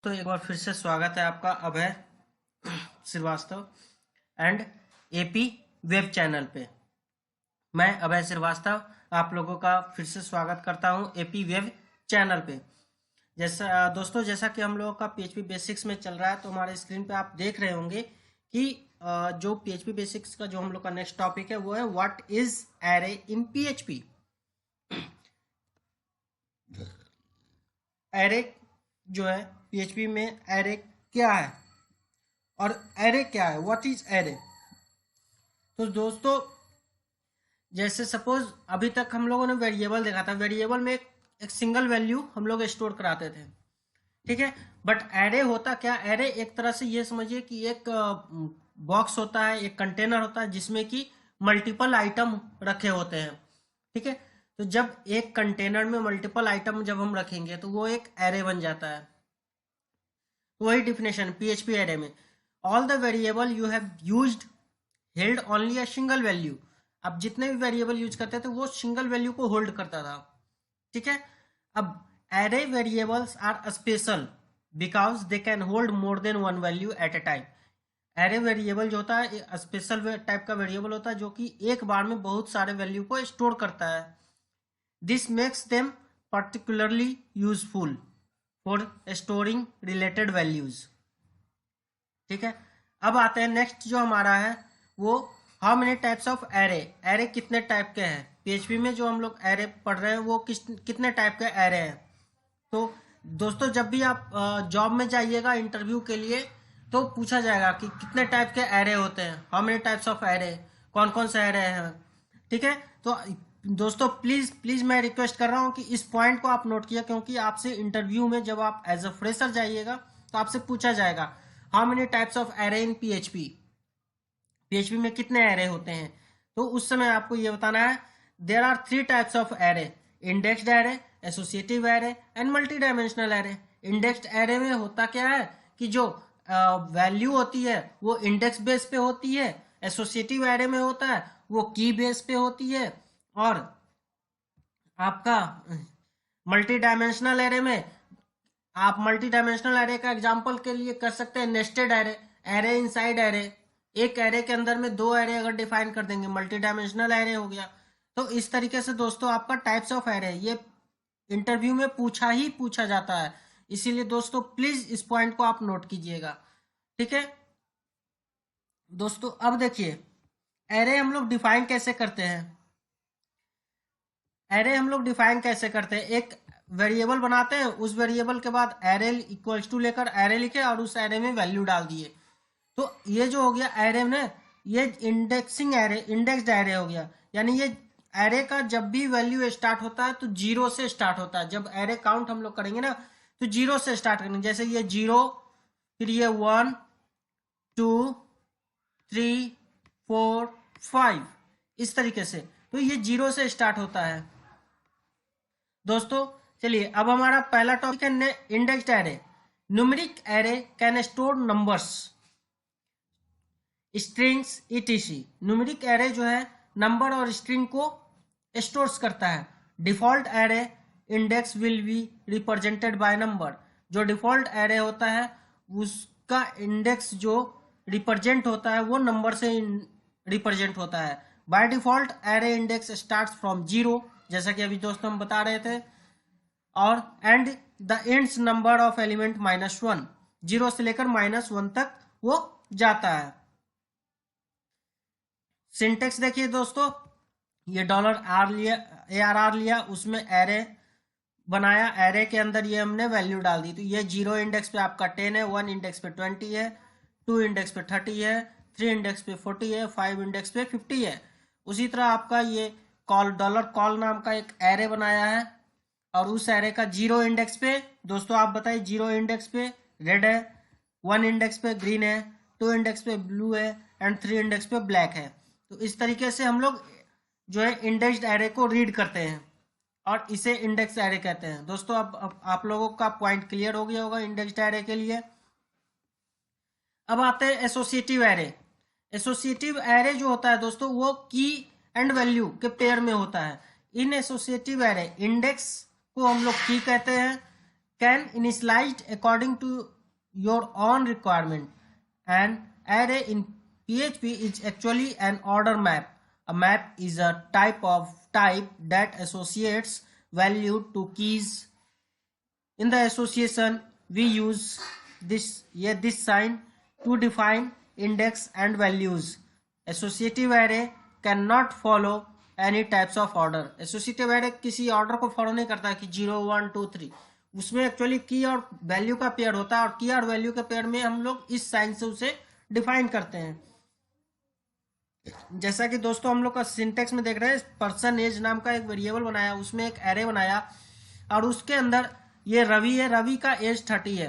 तो एक बार फिर से स्वागत है आपका Abhay Shrivastava and AP web channel पे। मैं अभय श्रीवास्तव आप लोगों का फिर से स्वागत करता हूं एपी वेब चैनल पे। जैसा कि हम लोगों का पीएचपी बेसिक्स में चल रहा है, तो हमारे स्क्रीन पे आप देख रहे होंगे कि जो पीएचपी बेसिक्स का जो हम लोग का नेक्स्ट टॉपिक है वो है what is array in PHP. Array जो है पीएचपी में एरे क्या है और एरे क्या है, व्हाट इज एरे। तो दोस्तों जैसे सपोज अभी तक हम लोगों ने वेरिएबल देखा था, वेरिएबल में एक सिंगल वैल्यू हम लोग स्टोर कराते थे, ठीक है। बट एरे होता क्या, एरे एक तरह से ये समझिए कि एक बॉक्स होता है, एक कंटेनर होता है जिसमें कि मल्टीपल आइटम रखे होते हैं, ठीक है। तो जब एक कंटेनर में मल्टीपल आइटम जब हम रखेंगे तो वो एक एरे बन जाता है। वही डिफिनेशन पीएचपी एरे में, all the variable you have used held only a single value. अब जितने भी वेरिएबल यूज करते थे वो सिंगल वैल्यू को होल्ड करता था, ठीक है। अब array variables are special because they can hold more than one value at a time. Array variable जो होता है स्पेशल टाइप का वेरिएबल होता है जो कि एक बार में बहुत सारे वैल्यू को स्टोर करता है। This makes them particularly useful for storing related values, ठीक है। अब आते हैं नेक्स्ट जो हमारा है वो how many types of array. Array कितने टाइप के हैं पीएचपी में, जो हम लोग एरे पढ़ रहे हैं वो कितने टाइप के एरे हैं। तो दोस्तों जब भी आप जॉब में जाइएगा इंटरव्यू के लिए तो पूछा जाएगा कि कितने टाइप के एरे होते हैं, how many types of array, कौन कौन से एरे हैं, ठीक है। तो दोस्तों प्लीज प्लीज मैं रिक्वेस्ट कर रहा हूं कि इस पॉइंट को आप नोट किया, क्योंकि आपसे इंटरव्यू में जब आप एज अ फ्रेशर जाइएगा तो आपसे पूछा जाएगा how many types of array in PHP, PHP में कितने एरे होते हैं। तो उस समय आपको ये बताना है there are 3 types of array, indexed array, associative array and multi dimensional array. Indexed array में होता क्या है कि जो वैल्यू होती है वो इंडेक्स बेस पे होती है, एसोसिएटिव एरे में होता है वो की बेस पे होती है, और आपका मल्टी डायमेंशनल एरे में आप मल्टी डायमेंशनल एरे का एग्जांपल के लिए कर सकते हैं nested array, array inside array. एक एरे के अंदर में 2 एरे अगर डिफाइन कर देंगे मल्टी डायमेंशनल एरे हो गया। तो इस तरीके से दोस्तों आपका टाइप्स ऑफ एरे ये इंटरव्यू में पूछा जाता है, इसीलिए दोस्तों प्लीज इस पॉइंट को आप नोट कीजिएगा, ठीक है। दोस्तों अब देखिए एरे हम लोग डिफाइन कैसे करते हैं। एरे हम लोग डिफाइन कैसे करते हैं, एक वेरिएबल बनाते हैं, उस वेरिएबल के बाद एरे इक्वल्स टू लेकर एरे लिखे और उस एरे में वैल्यू डाल दिए। तो ये जो हो गया एरे में, ये इंडेक्सिंग एरे, इंडेक्स्ड एरे हो गया। यानी ये एरे का जब भी वैल्यू स्टार्ट होता है तो 0 से स्टार्ट होता है। जब एरे काउंट हम लोग करेंगे ना तो 0 से स्टार्ट करेंगे, जैसे ये 0, फिर ये 1 2 3 4 5 इस तरीके से। तो ये 0 से स्टार्ट होता है। दोस्तों चलिए अब हमारा पहला टॉपिक है indexed array. Numeric array can store numbers, strings etc. Numeric array जो है नंबर और स्ट्रिंग को स्टोर्स करता है। Default array index will be represented by number. जो डिफॉल्ट एरे होता है उसका इंडेक्स जो रिप्रेजेंट होता है वो नंबर से रिप्रेजेंट होता है। By default array index starts from 0, जैसा कि अभी दोस्तों हम बता रहे थे, और and the ends number of element -1, 0 से लेकर -1 तक वो जाता है। सिंटेक्स देखिए दोस्तों, ये $R लिया, ARR लिया, उसमें एरे बनाया, एरे के अंदर ये हमने वैल्यू डाल दी। तो ये 0 इंडेक्स पे आपका 10 है, 1 इंडेक्स पे 20 है, 2 इंडेक्स पे 30 है, 3 इंडेक्स पे 40 है, 5 इंडेक्स पे 50 है। उसी तरह आपका ये $कॉल नाम का एक एरे बनाया है, और उस एरे का 0 इंडेक्स पे दोस्तों आप बताइए, 0 इंडेक्स पे रेड है, 1 इंडेक्स पे ग्रीन है, 2 इंडेक्स पे ब्लू है एंड 3 इंडेक्स पे ब्लैक है। तो इस तरीके से हम लोग जो है इंडेक्स्ड एरे को रीड करते हैं और इसे इंडेक्स एरे कहते हैं। दोस्तों अब आप लोगों का पॉइंट क्लियर हो गया होगा इंडेक्स्ड एरे के लिए। अब आते हैं एसोसिएटिव एरे। एसोसिएटिव एरे जो होता है दोस्तों वो की एंड वैल्यू के पेयर में होता है। इन एसोसिएटिव एरे इंडेक्स को हम लोग की कहते हैं, can initialized according to your own requirement. An array in PHP is actually an order map. A map is a type that associates value to keys. In the association, we use this sign to define index and values. Associative array cannot follow any types of order. Associative array किसी order को follow नहीं करता कि 0 1 2 3, उसमें actually की और value का pair होता है और की और वैल्यू के पेयर में हम लोग इस साइन से उसे डिफाइन करते हैं। जैसा कि दोस्तों हम लोग का सिंटेक्स में देख रहे हैं, पर्सन एज नाम का एक वेरिएबल बनाया, उसमें एक एरे बनाया और उसके अंदर ये रवि है, रवि का एज 30 है,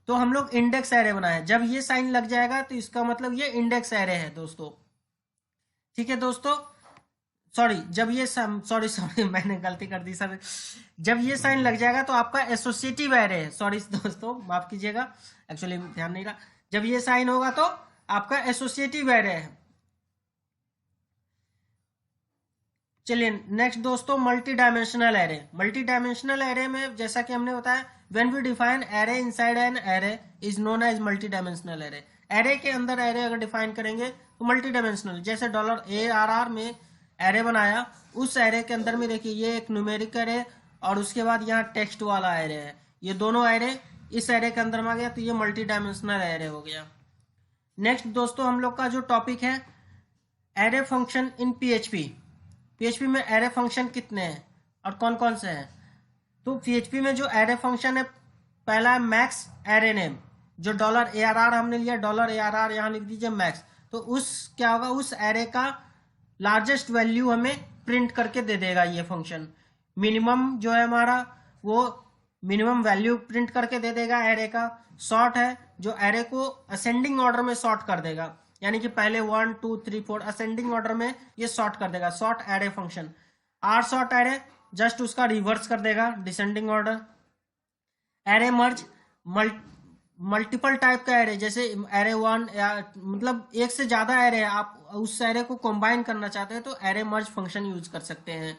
तो हम लोग इंडेक्स एरे बनाए। जब ये साइन लग जाएगा तो इसका मतलब ये इंडेक्स एरे है दोस्तों। ठीक है दोस्तों, जब ये सॉरी मैंने गलती कर दी सर। जब ये साइन लग जाएगा तो आपका एसोसिएटिव एरे है। सॉरी दोस्तों, माफ कीजिएगा, एक्चुअली ध्यान नहीं रहा। जब ये साइन होगा तो आपका एसोसिएटिव एरे है। चलिए नेक्स्ट दोस्तों, multi dimensional array. Multi dimensional array में जैसा कि हमने बताया, when we define array inside an array is known as multi dimensional array. Array के अंदर एरे अगर डिफाइन करेंगे तो मल्टी डायमेंशनल, जैसे $ARR में एरे बनाया, उस एरे के अंदर में देखिए ये एक न्यूमेरिक एरे और उसके बाद यहाँ टेक्स्ट वाला एरे है, ये दोनों एरे इस एरे के अंदर में आ गया, तो ये मल्टी डायमेंशनल एरे हो गया। नेक्स्ट दोस्तों हम लोग का जो टॉपिक है, array function in PHP। PHP में एरे फंक्शन कितने हैं और कौन कौन से हैं? तो PHP में जो एरे फंक्शन है, पहला है मैक्स एरे नेम, जो $ARR हमने लिया, $ARR यहाँ लिख दीजिए मैक्स, तो उस क्या होगा, उस एरे का लार्जेस्ट वैल्यू हमें प्रिंट करके दे देगा ये फंक्शन। मिनिमम जो है हमारा, वो मिनिमम वैल्यू प्रिंट करके दे देगा एरे का। सॉर्ट है, जो एरे को असेंडिंग ऑर्डर में सॉर्ट कर देगा, यानी कि पहले 1 2 3 4 असेंडिंग ऑर्डर में ये सॉर्ट कर देगा, sort array function. R sort array just उसका रिवर्स कर देगा, descending order. Array merge, multiple type का एरे, जैसे एरे 1 या मतलब एक से ज्यादा एरे, आप उस एरे को कंबाइन करना चाहते हैं तो एरे मर्ज फंक्शन यूज कर सकते हैं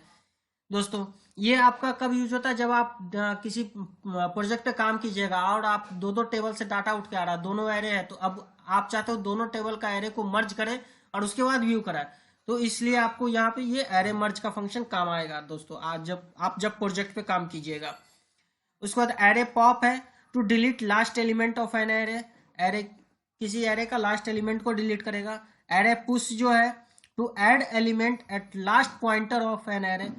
दोस्तों। ये आपका कब यूज होता है, जब आप किसी प्रोजेक्ट पे काम कीजिएगा और आप दो टेबल से डाटा उठ के आ रहा है, दोनों एरे है, तो अब आप चाहते हो दोनों टेबल का एरे को मर्ज करें और उसके बाद व्यू कराए, तो इसलिए आपको यहाँ पे ये एरे मर्ज का फंक्शन काम आएगा दोस्तों, आज जब प्रोजेक्ट पे काम कीजिएगा। उसके बाद एरे पॉप है, to delete last element of an array, array किसी एरे का लास्ट एलिमेंट को डिलीट करेगा। एरे पुश जो है, to add element at last pointer of an array,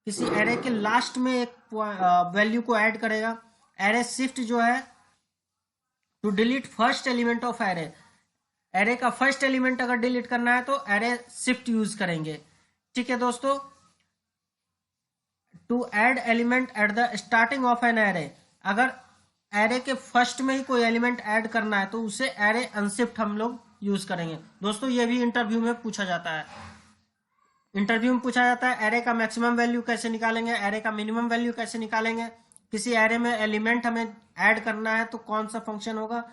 किसी एरे के लास्ट में एक वैल्यू को ऐड करेगा। एरे शिफ्ट जो है, to delete first element of array, array का फर्स्ट एलिमेंट अगर डिलीट करना है तो एरे शिफ्ट यूज करेंगे। ठीक है दोस्तों। To add element at the starting of an array, अगर एरे के फर्स्ट में ही कोई एलिमेंट ऐड करना है तो उसे एरे अनशिफ्ट हम लोग यूज करेंगे दोस्तों। ये भी इंटरव्यू में पूछा जाता है, एरे का मैक्सिमम वैल्यू कैसे निकालेंगे, एरे का मिनिमम वैल्यू कैसे निकालेंगे, किसी एरे में एलिमेंट हमें ऐड करना है तो कौन सा फंक्शन होगा,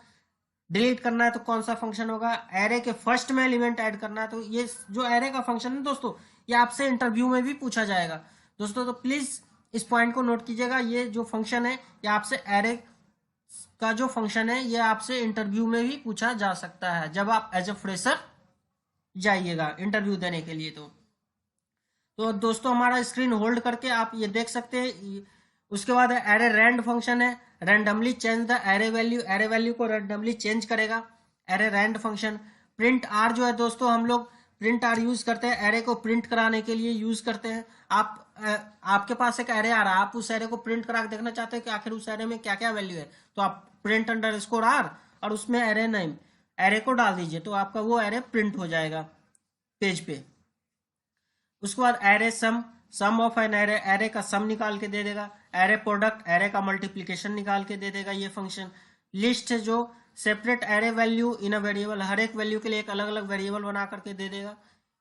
डिलीट करना है तो कौन सा फंक्शन होगा, एरे के फर्स्ट में एलिमेंट ऐड करना है, तो ये जो एरे का फंक्शन है दोस्तों, ये आपसे इंटरव्यू में भी पूछा जाएगा दोस्तों। तो प्लीज इस पॉइंट को नोट कीजिएगा, ये जो फंक्शन है, ये आपसे एरे का जो फंक्शन है, ये आपसे इंटरव्यू में भी पूछा जा सकता है जब आप एज ए फ्रेशर जाइएगा इंटरव्यू देने के लिए। तो दोस्तों हमारा स्क्रीन होल्ड करके आप ये देख सकते हैं। उसके बाद एरे रैंड फंक्शन है, randomly change the array value, array value को रैंडमली चेंज करेगा, array rand function. Print R जो है दोस्तों, हम लोग प्रिंट आर यूज करते हैं, एरे को प्रिंट कराने के लिए यूज करते हैं। आपके पास एक एरे आ रहा है, आप उस एरे को प्रिंट करा के देखना चाहते हैं कि आखिर उस एरे में क्या क्या वैल्यू है, तो आप प्रिंट अंडरस्कोर आर और उसमें एरे नेम, एरे को डाल दीजिए, तो आपका वो एरे प्रिंट हो जाएगा पेज पे। उसके बाद array sum of an array, array का सम निकाल के दे देगा। एरे प्रोडक्ट, एरे का मल्टीप्लिकेशन निकाल के दे देगा ये फंक्शन। लिस्ट है जो separate array value in a variable, हर एक वैल्यू के लिए एक अलग अलग वेरिएबल बना करके दे देगा।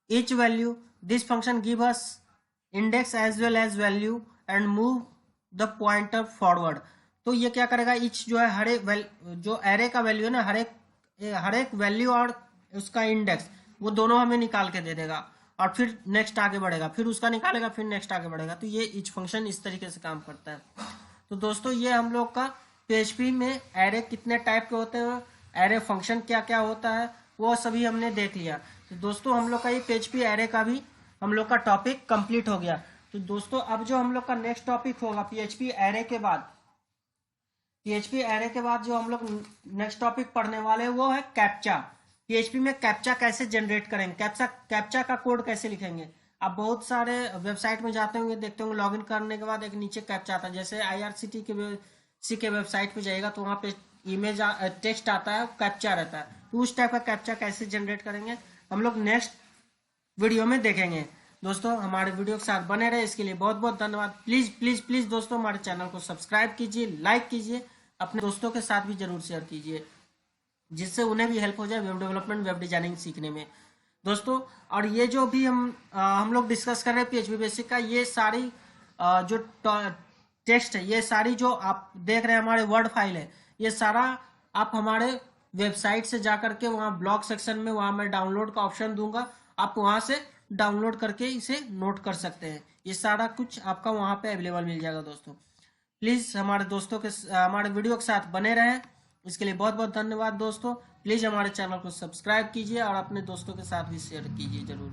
Each value, this function give us index as well as value and move the pointer forward. तो ये क्या करेगा, ईच जो है हर एक जो एरे का वैल्यू है ना, हर एक वैल्यू और उसका इंडेक्स, वो दोनों हमें निकाल के दे देगा और फिर नेक्स्ट आगे बढ़ेगा, फिर उसका निकालेगा, फिर नेक्स्ट आगे बढ़ेगा। तो ये ईच फंक्शन इस तरीके से काम करता है। तो दोस्तों ये हम लोग का पीएचपी में एरे कितने टाइप के होते हैं, एरे फंक्शन क्या क्या होता है, वो सभी हमने देख लिया। तो दोस्तों हम लोग का ये पीएचपी एरे का भी हम लोग का टॉपिक कंप्लीट हो गया। तो दोस्तों अब जो हम लोग का नेक्स्ट टॉपिक होगा पीएचपी एरे के बाद, पीएचपी एरे के बाद जो हम लोग नेक्स्ट टॉपिक पढ़ने वाले हैं वो है कैप्चा। पीएचपी में कैप्चा कैसे जनरेट करेंगे, कैप्चा का कोड कैसे लिखेंगे। आप बहुत सारे वेबसाइट में जाते होंगे, देखते होंगे लॉगिन करने के बाद एक नीचे कैप्चा आता है, जैसे आईआरसीटी के वेबसाइट पे जाएगा तो वहाँ पे इमेज टेक्स्ट आता है, कैप्चा रहता है। तो उस टाइप का कैप्चा कैसे जनरेट करेंगे हम लोग नेक्स्ट वीडियो में देखेंगे। दोस्तों हमारे वीडियो के साथ बने रहे, इसके लिए बहुत बहुत धन्यवाद। प्लीज प्लीज प्लीज दोस्तों हमारे चैनल को सब्सक्राइब कीजिए, लाइक कीजिए, अपने दोस्तों के साथ भी जरूर शेयर कीजिए, जिससे उन्हें भी हेल्प हो जाए वेब डेवलपमेंट वेब डिजाइनिंग सीखने में। दोस्तों और ये जो भी हम लोग डिस्कस कर रहे हैं पीएचपी बेसिक का, ये सारी जो टेक्स्ट है, ये सारी जो आप देख रहे हैं हमारे वर्ड फाइल है, ये सारा आप हमारे वेबसाइट से जा करके वहाँ ब्लॉग सेक्शन में वहाँ मैं डाउनलोड का ऑप्शन दूंगा, आप वहाँ से डाउनलोड करके इसे नोट कर सकते हैं। ये सारा कुछ आपका वहाँ पे अवेलेबल मिल जाएगा। दोस्तों प्लीज़ हमारे दोस्तों के हमारे वीडियो के साथ बने रहें, इसके लिए बहुत बहुत धन्यवाद। दोस्तों प्लीज़ हमारे चैनल को सब्सक्राइब कीजिए और अपने दोस्तों के साथ भी शेयर कीजिए जरूर।